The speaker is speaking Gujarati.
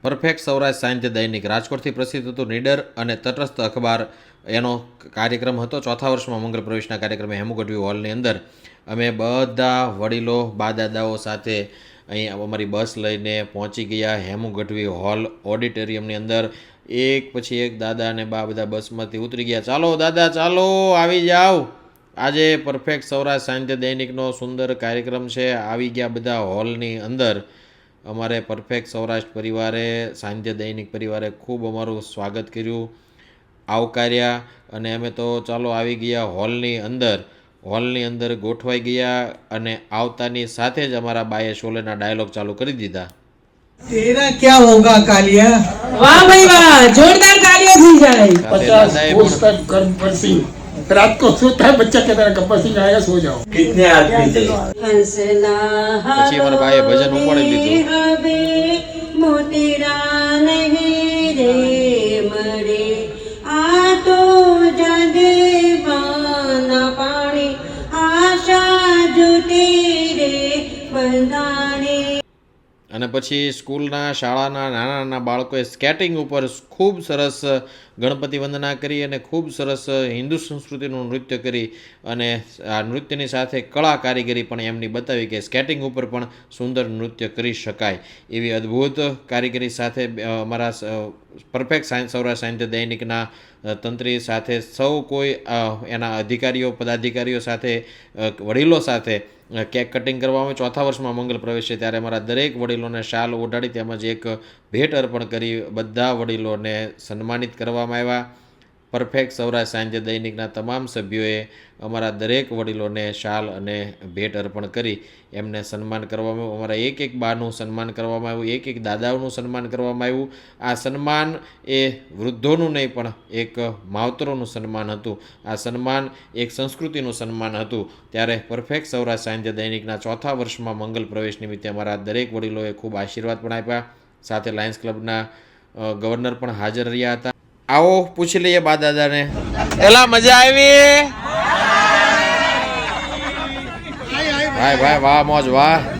પરફેક્ટ સૌરાષ્ટ્ર સાહિત્ય દૈનિક રાજકોટથી પ્રસિદ્ધ હતું નીડર અને તટસ્થ અખબાર એનો કાર્યક્રમ હતો. ચોથા વર્ષમાં મંગળ પ્રવેશના કાર્યક્રમે હેમુ ગઢવી હોલની અંદર અમે બધા વડીલો બા દાદાઓ સાથે અહીં અમારી બસ લઈને પહોંચી ગયા હેમુ ગઢવી હોલ ઓડિટોરિયમની અંદર. એક પછી એક દાદા અને બા બધા બસમાંથી ઉતરી ગયા. ચાલો દાદા ચાલો આવી જાઓ, આજે પરફેક્ટ સૌરાષ્ટ્ર સાહિત્ય દૈનિકનો સુંદર કાર્યક્રમ છે. આવી ગયા બધા હોલની અંદર. અમારે પરફેક્ટ સૌરાષ્ટ્ર પરિવારે સાહિત્ય દૈનિક પરિવારે ખૂબ અમારું સ્વાગત કર્યું, આવકાર્યા અને અમે તો ચાલો આવી ગયા હોલની અંદર ગોઠવાઈ ગયા અને આવતાની સાથે જ અમારા બાએ શોલેના ડાયલોગ ચાલુ કરી દીધા. तेरा क्या होगा कालिया? वाह भाई वाह, जोरदार तालियां दी जाए। 50 कोस तक गब्बर सिंह रात को सोता है बच्चा कहता है गब्बर सिंह आएगा सो जाओ। कितने आदमी थे? પછી અમારા બાએ ભજન ઉપાડી લીધું. હવે મોતીરા નહીં રે મરે, આ તો જગે પાના પાણી, આશા જુટી રે બંધાણી. અને પછી સ્કૂલના શાળાના નાના નાના બાળકોએ સ્કેટિંગ ઉપર ખૂબ સરસ ગણપતિ વંદના કરી અને ખૂબ સરસ હિન્દુ સંસ્કૃતિનું નૃત્ય કરી અને આ નૃત્યની સાથે કળા કારીગરી પણ એમની બતાવી કે સ્કેટિંગ ઉપર પણ સુંદર નૃત્ય કરી શકાય. એવી અદ્ભુત કારીગરી સાથે અમારા પરફેક્ટ સૌરાષ્ટ્ર સાહિત્ય દૈનિકના તંત્રી સાથે સૌ કોઈ એના અધિકારીઓ પદાધિકારીઓ સાથે વડીલો સાથે કેક કટિંગ કરવામાં. ચોથા વર્ષમાં મંગલ પ્રવેશ છે ત્યારે અમારા દરેક વડીલોને શાલ ઓઢાડી તેમજ એક ભેટ અર્પણ કરી બધા વડીલોને સન્માનિત કરવામાં આવ્યા. પરફેક્ટ સૌરાષ્ટ્ર સાહિત્ય દૈનિકના તમામ સભ્યોએ અમારા દરેક વડીલોને શાલ અને ભેટ અર્પણ કરી એમને સન્માન કરવામાં આવ્યું. અમારા એક એક બાનું સન્માન કરવામાં આવ્યું, એક એક દાદાઓનું સન્માન કરવામાં આવ્યું. આ સન્માન એ વૃદ્ધોનું નહીં પણ એક માવતરોનું સન્માન હતું. આ સન્માન એક સંસ્કૃતિનું સન્માન હતું. ત્યારે પરફેક્ટ સૌરાષ્ટ્ર સાહિત્ય દૈનિકના ચોથા વર્ષમાં મંગલ પ્રવેશ નિમિત્તે અમારા દરેક વડીલોએ ખૂબ આશીર્વાદ પણ આપ્યા. સાથે લાયન્સ ક્લબના ગવર્નર પણ હાજર રહ્યા હતા. આવો પૂછી લઈએ બા દાદાને. એલા મજા આવી? ભાઈ વાહ મોજ વાહ.